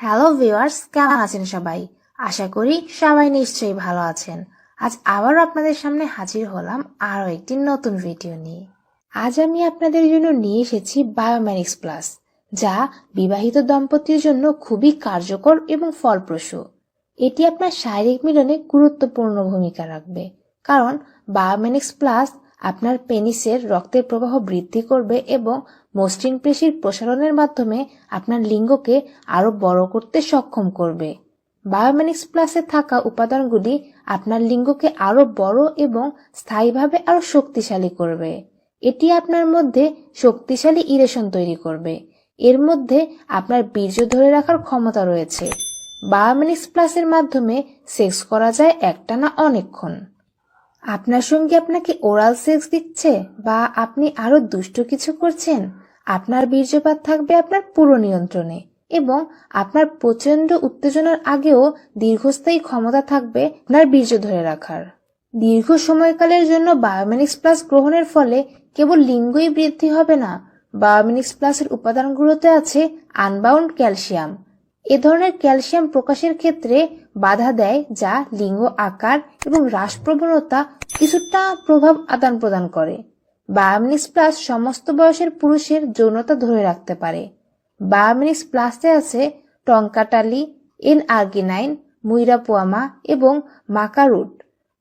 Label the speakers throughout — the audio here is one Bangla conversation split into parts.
Speaker 1: হ্যালো ভিউয়ার্স, কেমন আছেন সবাই? আশা করি সবাই নিশ্চয়ই ভালো আছেন। আজ আবারও আপনাদের সামনে হাজির হলাম আরও একটি নতুন ভিডিও নিয়ে। আজ আমি আপনাদের জন্য নিয়ে এসেছি বায়োম্যানিক্স প্লাস, যা বিবাহিত দম্পতির জন্য খুবই কার্যকর এবং ফলপ্রসূ। এটি আপনার শারীরিক মিলনে গুরুত্বপূর্ণ ভূমিকা রাখবে, কারণ বায়োম্যানিক্স প্লাস আপনার পেনিসের রক্তের প্রবাহ বৃদ্ধি করবে এবং মসৃণ পেশির প্রসারণের মাধ্যমে আপনার লিঙ্গকে আরো বড় করতে সক্ষম করবে। বায়োম্যানিক্স প্লাসে থাকা উপাদানগুলি আপনার লিঙ্গকে আরো বড় এবং স্থায়ীভাবে আরো শক্তিশালী করবে। এটি আপনার মধ্যে শক্তিশালী ইরেশন তৈরি করবে। এর মধ্যে আপনার বীর্য ধরে রাখার ক্ষমতা রয়েছে। বায়োম্যানিক্স প্লাসের মাধ্যমে সেক্স করা যায় একটানা অনেকক্ষণ। আপনার সঙ্গে আপনাকে ওরাল সেক্স দিচ্ছে বা আপনি আরো দুষ্ট কিছু করছেন, আপনার বীর্যপাত থাকবে আপনার পুরো নিয়ন্ত্রণে এবং আপনার প্রচন্ড উত্তেজনার আগেও দীর্ঘস্থায়ী ক্ষমতা থাকবে আপনার বীর্য ধরে রাখার। দীর্ঘ সময়কালের জন্য বায়োম্যানিক্স প্লাস গ্রহণের ফলে কেবল লিঙ্গই বৃদ্ধি হবে না, বায়োম্যানিক্স প্লাসের উপাদানগুলোতে আছে আনবাউন্ড ক্যালসিয়াম। এ ধরনের ক্যালসিয়াম প্রকাশের ক্ষেত্রে বাধা দেয়, যা লিঙ্গ আকার এবং হ্রাস প্রবণতা কিছুটা প্রভাব আদান প্রদান করে। বায়োম্যানিক্স প্লাস সমস্ত বয়সের পুরুষের যৌনতা ধরে রাখতে পারে। বায়োম্যানিক্স প্লাসে আছে টংকাটালি, এন-আর্গিনাইন, মুইরাপুয়ামা এবং মাকারুট।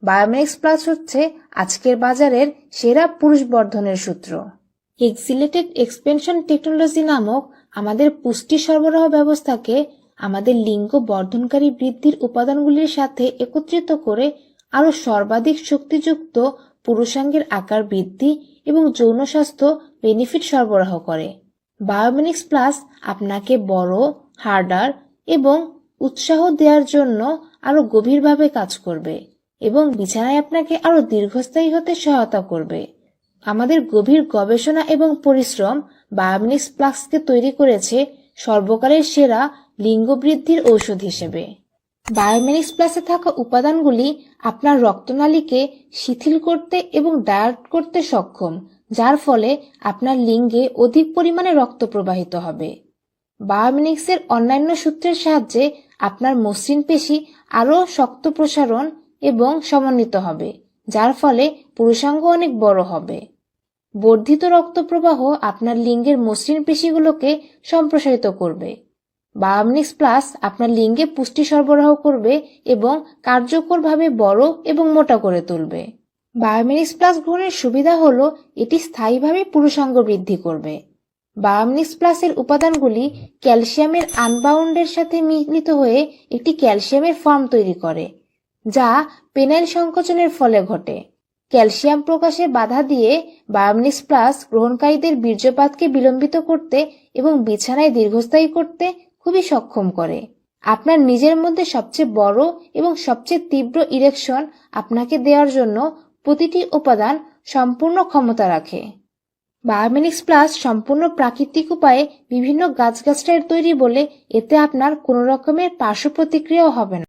Speaker 1: বায়োম্যানিক্স প্লাস হচ্ছে আজকের বাজারের সেরা পুরুষ বর্ধনের সূত্র। এক্সিলেটেড এক্সপেনশন টেকনোলজি নামক আমাদের পুষ্টি সরবরাহ ব্যবস্থাকে আমাদের লিঙ্গ বর্ধনকারী বৃদ্ধির উপাদানগুলির সাথে একত্রিত করে আরও সর্বাধিক শক্তিযুক্ত পুরুষাঙ্গের আকার বৃদ্ধি এবং যৌন স্বাস্থ্য বেনিফিট সরবরাহ করে। বায়োম্যানিক্স প্লাস আপনাকে বড়, হার্ডার এবং উৎসাহ দেওয়ার জন্য আরো গভীরভাবে কাজ করবে এবং বিছানায় আপনাকে আরো দীর্ঘস্থায়ী হতে সহায়তা করবে। আমাদের গভীর গবেষণা এবং পরিশ্রম বায়োম্যানিক্স প্লাসকে তৈরি করেছে সর্বকালের সেরা লিঙ্গ বৃদ্ধির ঔষধ হিসেবে। বায়োম্যানিক্স প্লাসে থাকা উপাদানগুলি আপনার রক্তনালীকে শিথিল করতে এবং ডায়েট করতে সক্ষম, যার ফলে আপনার লিঙ্গে অধিক পরিমাণে রক্ত প্রবাহিত হবে। বায়োম্যানিক্সের অন্যান্য সূত্রের সাহায্যে আপনার মসৃণ পেশি আরও শক্ত প্রসারণ এবং সমন্বিত হবে, যার ফলে পুরুষাঙ্গ অনেক বড় হবে। বর্ধিত রক্ত প্রবাহ আপনার লিঙ্গের মসৃণ পেশিগুলোকে সম্প্রসারিত করবে। বায়োম্যানিক্স প্লাস আপনার লিঙ্গে পুষ্টি সরবরাহ করবে এবং কার্যকরভাবে বড় এবং মোটা করে তুলবে। বায়োম্যানিক্স প্লাস গ্রহণের সুবিধা হলো এটি স্থায়ীভাবে পুরুষাঙ্গ বৃদ্ধি করবে। বায়োম্যানিক্স প্লাসের উপাদানগুলি ক্যালসিয়ামের আনবাউন্ডের সাথে মিলিত হয়ে একটি ক্যালসিয়ামের ফর্ম তৈরি করে, যা পেনাইল সংকোচনের ফলে ঘটে। ক্যালসিয়াম প্রকাশে বাধা দিয়ে বায়োম্যানিক্স প্লাস গ্রহণকারীদের বীর্যপাতকে বিলম্বিত করতে এবং বিছানায় দীর্ঘস্থায়ী করতে খুবই সক্ষম করে। আপনার নিজের মধ্যে সবচেয়ে বড় এবং সবচেয়ে তীব্র ইরেকশন আপনাকে দেওয়ার জন্য প্রতিটি উপাদান সম্পূর্ণ ক্ষমতা রাখে। বায়োম্যানিক্স প্লাস সম্পূর্ণ প্রাকৃতিক উপায়ে বিভিন্ন গাছগাছড়ার তৈরি বলে এতে আপনার কোনো রকমের পার্শ্ব প্রতিক্রিয়াও হবে না।